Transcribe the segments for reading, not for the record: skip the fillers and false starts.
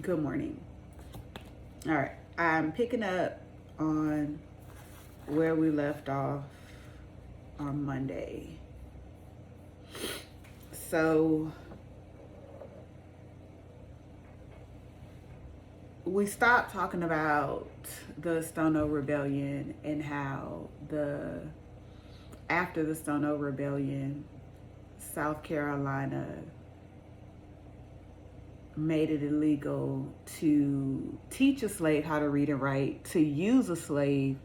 Good morning. All right, I'm picking up on where we left off on Monday. So we stopped talking about the Stono Rebellion and how after the Stono Rebellion, South Carolina made it illegal to teach a slave how to read and write, to use a slave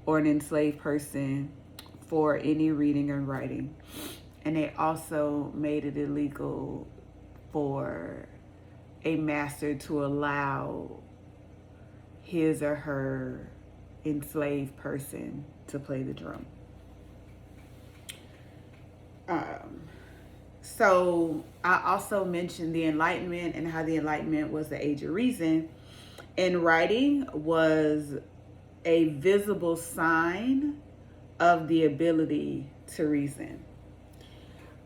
or an enslaved person for any reading and writing. And they also made it illegal for a master to allow his or her enslaved person to play the drum. So I also mentioned the Enlightenment and how the Enlightenment was the age of reason. And writing was a visible sign of the ability to reason.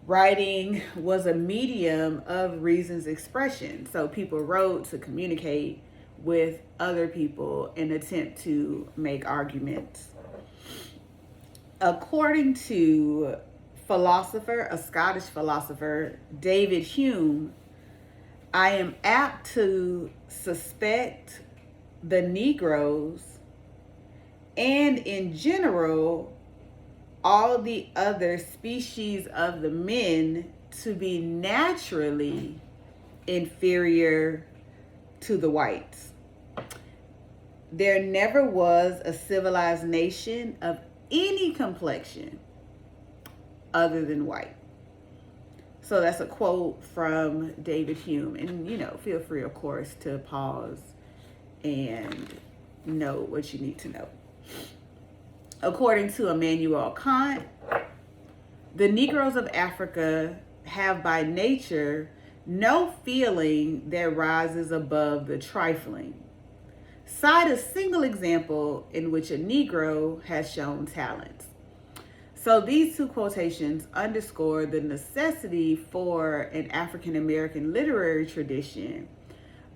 Writing was a medium of reason's expression. So people wrote to communicate with other people and attempt to make arguments. According to a Scottish philosopher, David Hume, I am apt to suspect the Negroes and in general all the other species of the men to be naturally inferior to the whites. There never was a civilized nation of any complexion other than white. So that's a quote from David Hume. And, feel free, of course, to pause and know what you need to know. According to Immanuel Kant, the Negroes of Africa have by nature no feeling that rises above the trifling. Cite a single example in which a Negro has shown talent. So these two quotations underscore the necessity for an African American literary tradition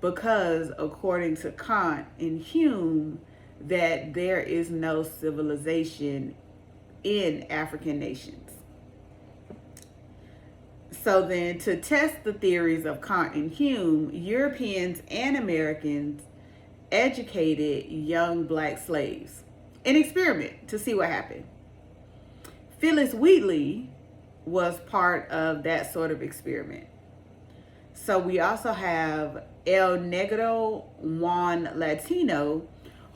because, according to Kant and Hume, that there is no civilization in African nations. So then, to test the theories of Kant and Hume, Europeans and Americans educated young black slaves. An experiment to see what happened. Phyllis Wheatley was part of that sort of experiment. So we also have El Negro Juan Latino,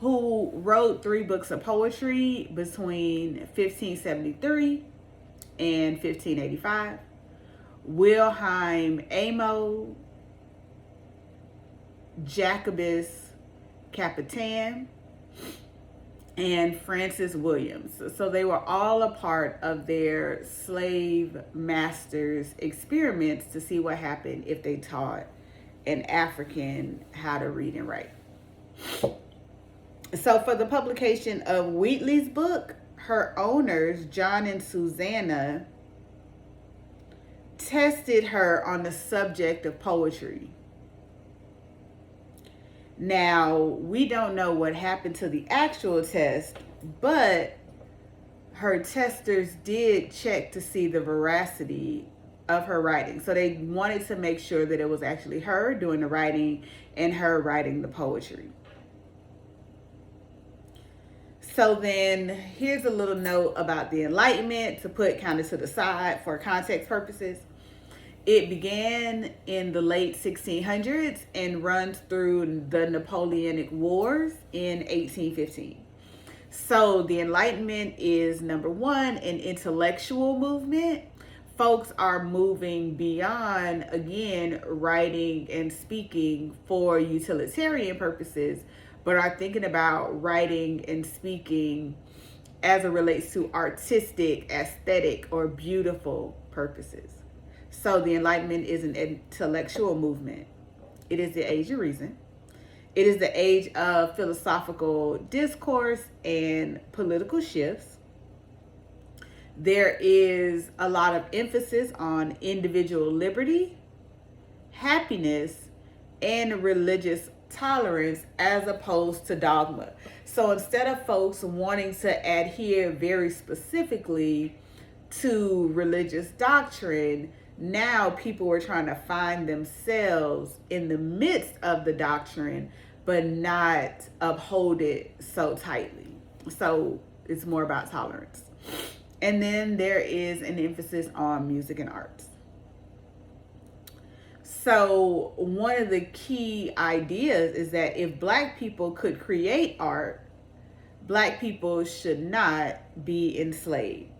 who wrote 3 books of poetry between 1573 and 1585. Wilhelm Amo, Jacobus Capitan, and Francis Williams. So they were all a part of their slave masters' experiments to see what happened if they taught an African how to read and write. So for the publication of Wheatley's book, her owners, John and Susanna, tested her on the subject of poetry. Now, we don't know what happened to the actual test, but her testers did check to see the veracity of her writing. So they wanted to make sure that it was actually her doing the writing and her writing the poetry. So then here's a little note about the Enlightenment to put kind of to the side for context purposes. It began in the late 1600s and runs through the Napoleonic Wars in 1815. So the Enlightenment is, number one, an intellectual movement. Folks are moving beyond, again, writing and speaking for utilitarian purposes, but are thinking about writing and speaking as it relates to artistic, aesthetic, or beautiful purposes. So the Enlightenment is an intellectual movement. It is the age of reason. It is the age of philosophical discourse and political shifts. There is a lot of emphasis on individual liberty, happiness, and religious tolerance as opposed to dogma. So instead of folks wanting to adhere very specifically to religious doctrine, now people were trying to find themselves in the midst of the doctrine, but not uphold it so tightly. So it's more about tolerance. And then there is an emphasis on music and arts. So one of the key ideas is that if Black people could create art, Black people should not be enslaved.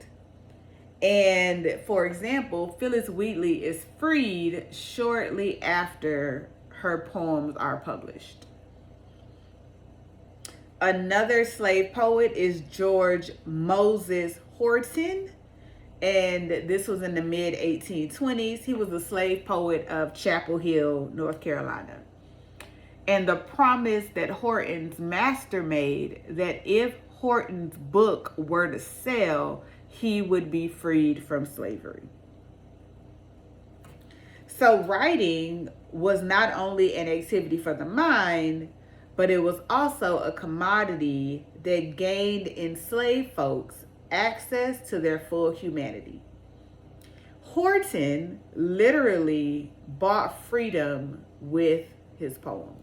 And for example, Phyllis Wheatley is freed shortly after her poems are published. Another slave poet is George Moses Horton, and this was in the mid 1820s. He was a slave poet of Chapel Hill, North Carolina. And the promise that Horton's master made, that if Horton's book were to sell, he would be freed from slavery. So writing was not only an activity for the mind, but it was also a commodity that gained enslaved folks access to their full humanity. Horton literally bought freedom with his poems.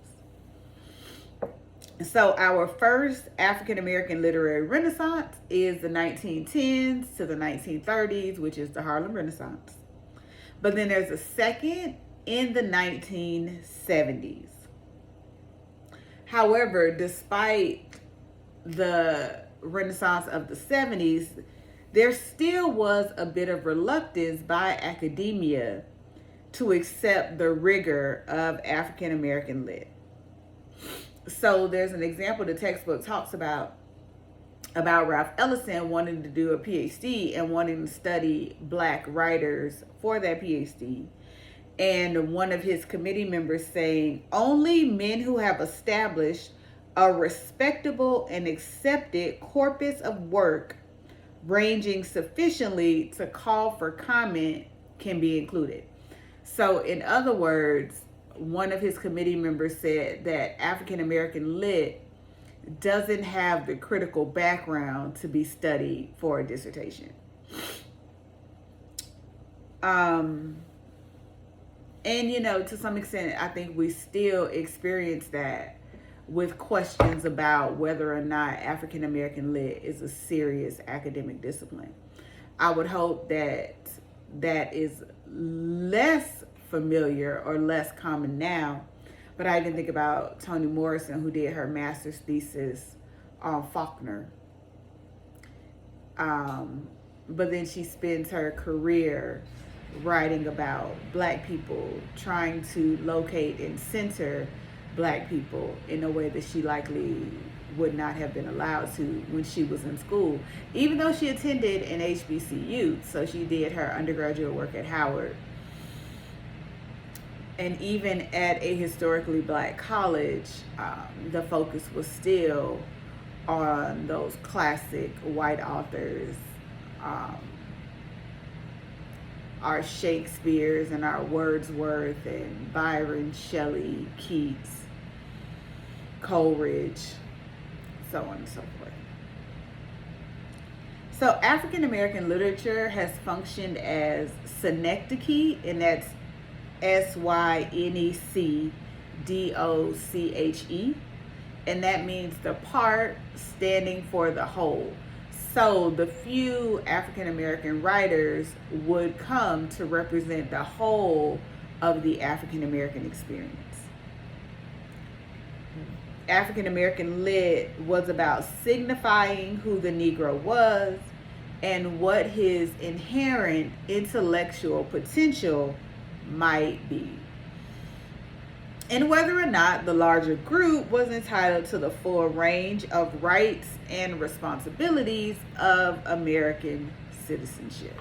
So our first African American literary renaissance is the 1910s to the 1930s, which is the Harlem Renaissance. But then there's a second in the 1970s. However, despite the Renaissance of the 70s, there still was a bit of reluctance by academia to accept the rigor of African American lit. So there's an example the textbook talks about Ralph Ellison wanting to do a PhD and wanting to study Black writers for that PhD. And one of his committee members saying, only men who have established a respectable and accepted corpus of work ranging sufficiently to call for comment can be included. So in other words, one of his committee members said that African American lit doesn't have the critical background to be studied for a dissertation. And to some extent, I think we still experience that with questions about whether or not African American lit is a serious academic discipline. I would hope that that is less familiar or less common now, but I even think about Toni Morrison, who did her master's thesis on Faulkner. But then she spends her career writing about Black people, trying to locate and center Black people in a way that she likely would not have been allowed to when she was in school, even though she attended an HBCU. So she did her undergraduate work at Howard. And even at a historically Black college, the focus was still on those classic white authors, our Shakespeare's and our Wordsworth and Byron, Shelley, Keats, Coleridge, so on and so forth. So African American literature has functioned as synecdoche, and that's SYNECDOCHE, and that means the part standing for the whole. So the few African American writers would come to represent the whole of the African American experience. African American lit was about signifying who the Negro was and what his inherent intellectual potential might be, and whether or not the larger group was entitled to the full range of rights and responsibilities of American citizenship.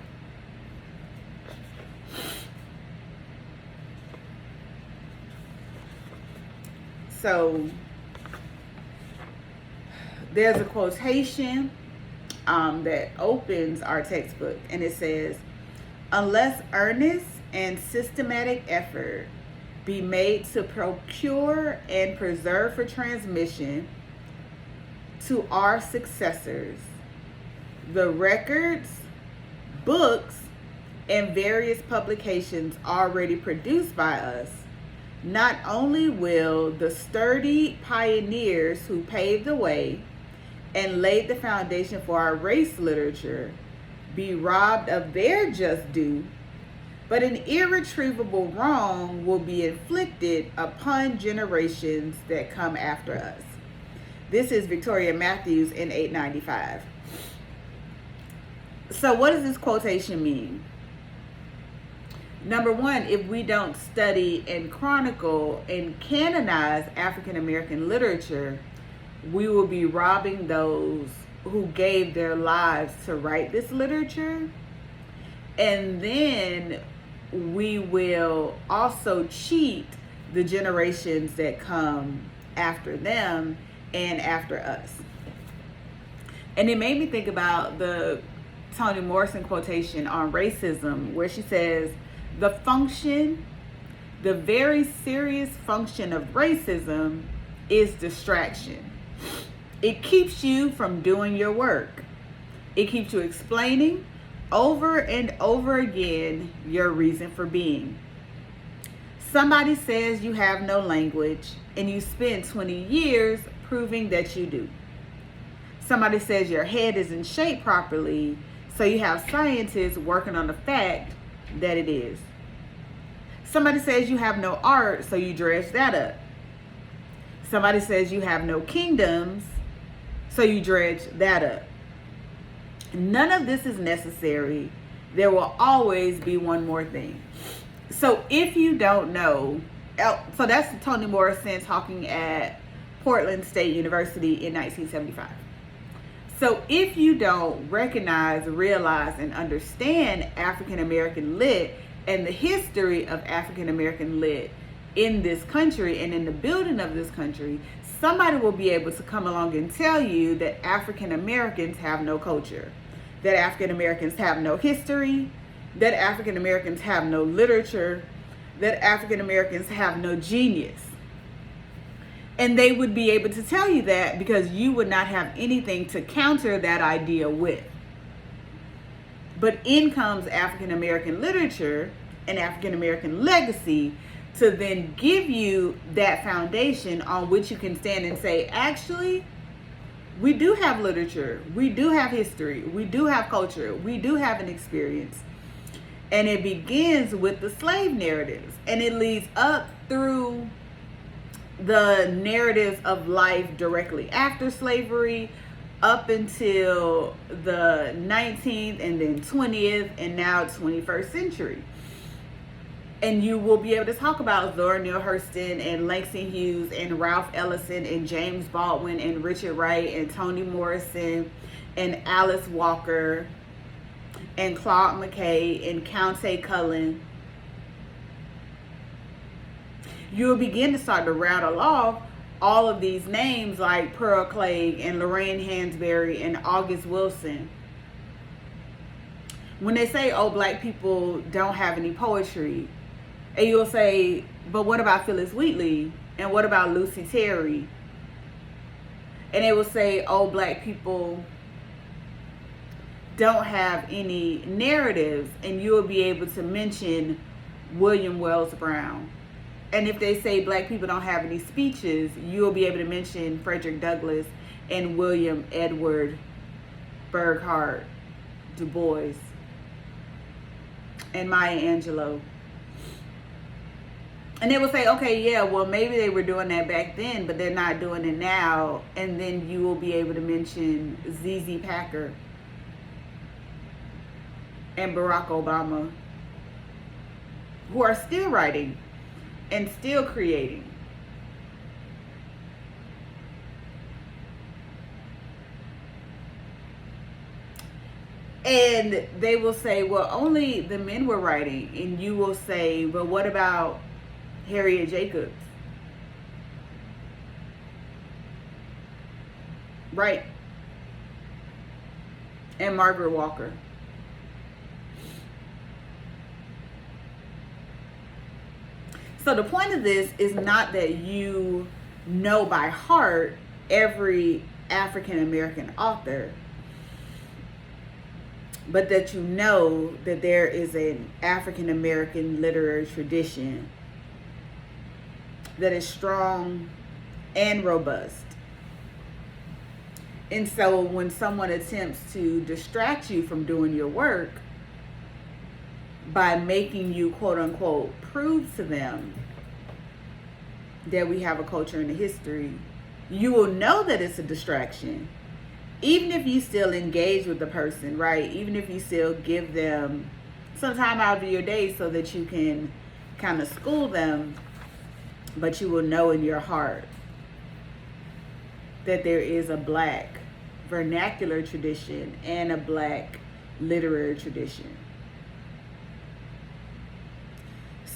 So there's a quotation that opens our textbook, and it says, "Unless earnest and systematic effort be made to procure and preserve for transmission to our successors the records, books, and various publications already produced by us. Not only will the sturdy pioneers who paved the way and laid the foundation for our race literature be robbed of their just due, but an irretrievable wrong will be inflicted upon generations that come after us. This is Victoria Matthews in 895. So what does this quotation mean? Number one, if we don't study and chronicle and canonize African American literature, we will be robbing those who gave their lives to write this literature. And then we will also cheat the generations that come after them and after us. And it made me think about the Toni Morrison quotation on racism, where she says, the very serious function of racism is distraction. It keeps you from doing your work. It keeps you explaining over and over again your reason for being. Somebody says you have no language and you spend 20 years proving that you do. Somebody says your head isn't shaped properly, so you have scientists working on the fact that it is. Somebody says you have no art, so you dredge that up. Somebody says you have no kingdoms, so you dredge that up. None of this is necessary. There will always be one more thing. So if you don't know, so that's Toni Morrison talking at Portland State University in 1975. So if you don't recognize, realize, and understand African American lit and the history of African American lit in this country and in the building of this country, somebody will be able to come along and tell you that African Americans have no culture, that African Americans have no history, that African Americans have no literature, that African Americans have no genius. And they would be able to tell you that because you would not have anything to counter that idea with. But in comes African American literature and African American legacy to then give you that foundation on which you can stand and say, actually, we do have literature, we do have history, we do have culture, we do have an experience. And it begins with the slave narratives, and it leads up through the narratives of life directly after slavery, up until the 19th and then 20th and now 21st century. And you will be able to talk about Zora Neale Hurston and Langston Hughes and Ralph Ellison and James Baldwin and Richard Wright and Toni Morrison and Alice Walker and Claude McKay and Countee Cullen. You'll begin to start to rattle off all of these names like Pearl Clegg and Lorraine Hansberry and August Wilson. When they say, oh, black people don't have any poetry, and you'll say, but what about Phyllis Wheatley? And what about Lucy Terry? And they will say, oh, black people don't have any narratives, and you'll be able to mention William Wells Brown. And if they say black people don't have any speeches, you'll be able to mention Frederick Douglass and William Edward Burghardt Du Bois and Maya Angelou. And they will say, okay, yeah, well, maybe they were doing that back then, but they're not doing it now. And then you will be able to mention ZZ Packer and Barack Obama, who are still writing and still creating. And they will say, well, only the men were writing. And you will say, well, what about Harriet Jacobs? Right. And Margaret Walker. So the point of this is not that you know by heart every African American author, but that you know that there is an African American literary tradition that is strong and robust. And so when someone attempts to distract you from doing your work by making you, quote unquote, prove to them that we have a culture and a history, you will know that it's a distraction. Even if you still engage with the person, right? Even if you still give them some time out of your day so that you can kind of school them, but you will know in your heart that there is a Black vernacular tradition and a Black literary tradition.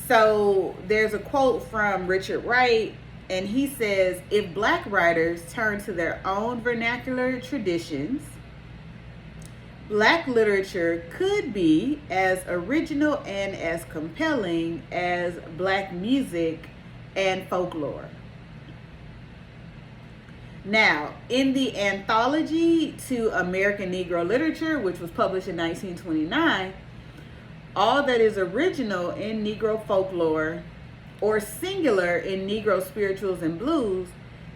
So there's a quote from Richard Wright, and he says, if Black writers turn to their own vernacular traditions, Black literature could be as original and as compelling as Black music and folklore. Now, in the Anthology to American Negro Literature, which was published in 1929, all that is original in Negro folklore or singular in Negro spirituals and blues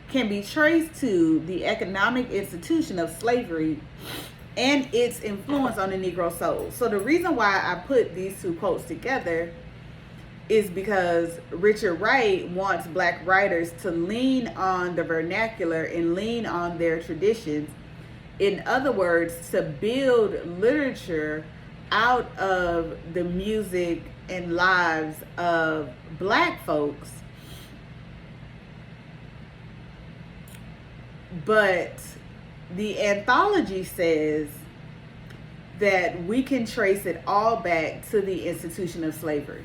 can be traced to the economic institution of slavery and its influence on the Negro soul. So the reason why I put these two quotes together is because Richard Wright wants Black writers to lean on the vernacular and lean on their traditions. In other words, to build literature out of the music and lives of Black folks, but the anthology says that we can trace it all back to the institution of slavery.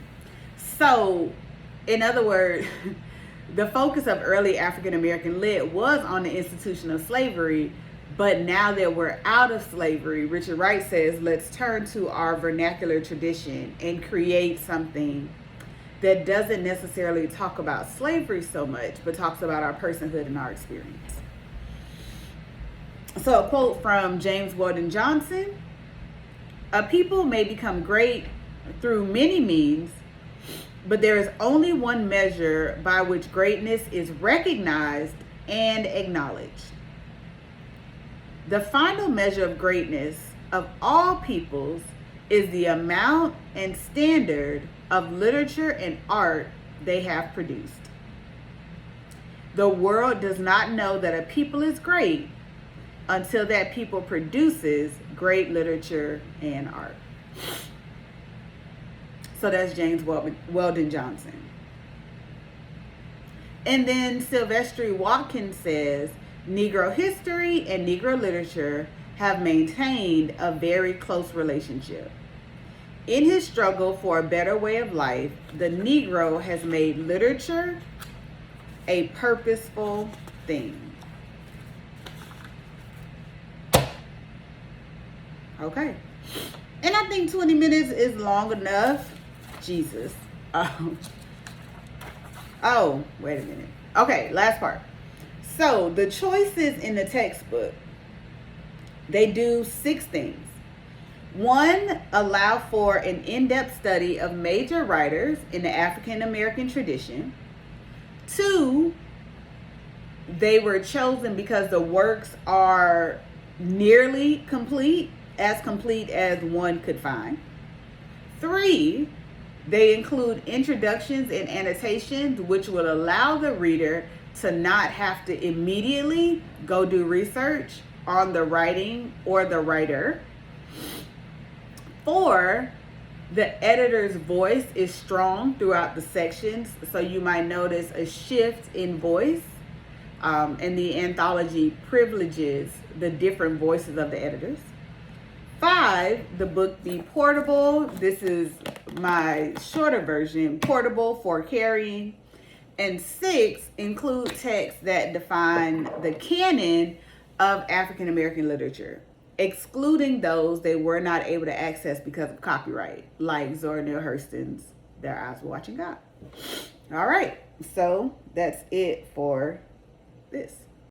So, in other words, the focus of early African American lit was on the institution of slavery, but now that we're out of slavery, Richard Wright says, let's turn to our vernacular tradition and create something that doesn't necessarily talk about slavery so much, but talks about our personhood and our experience. So a quote from James Weldon Johnson: a people may become great through many means, but there is only one measure by which greatness is recognized and acknowledged. The final measure of greatness of all peoples is the amount and standard of literature and art they have produced. The world does not know that a people is great until that people produces great literature and art. So that's James Weldon Johnson. And then Sylvester Watkins says, Negro history and Negro literature have maintained a very close relationship. In his struggle for a better way of life, the Negro has made literature a purposeful thing. Okay. And I think 20 minutes is long enough. Jesus. Oh, wait a minute. Okay, last part. So the choices in the textbook, they do 6 things. 1, allow for an in-depth study of major writers in the African American tradition. 2, they were chosen because the works are nearly complete as one could find. 3, they include introductions and annotations, which will allow the reader to not have to immediately go do research on the writing or the writer. 4, the editor's voice is strong throughout the sections, so you might notice a shift in voice, and the anthology privileges the different voices of the editors. 5, the book be portable. This is my shorter version, portable for carrying. And 6, include texts that define the canon of African American literature, excluding those they were not able to access because of copyright, like Zora Neale Hurston's Their Eyes Were Watching God. All right. So that's it for this.